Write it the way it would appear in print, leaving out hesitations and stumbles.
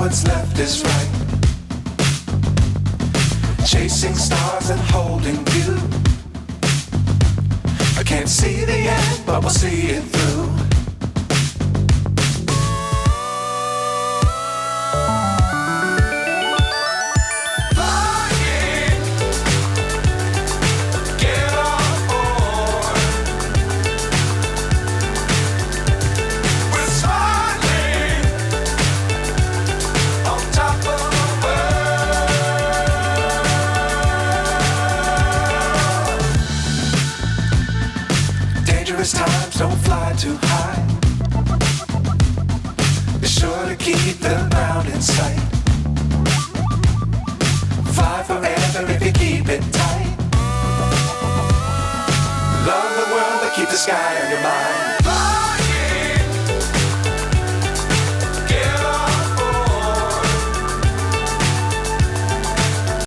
what's left is right. Chasing stars and holding you. I can't see the end, but we'll see it through. Times don't fly too high. Be sure to keep the ground in sight. Fly forever if you keep it tight. Love the world, but keep the sky on your mind.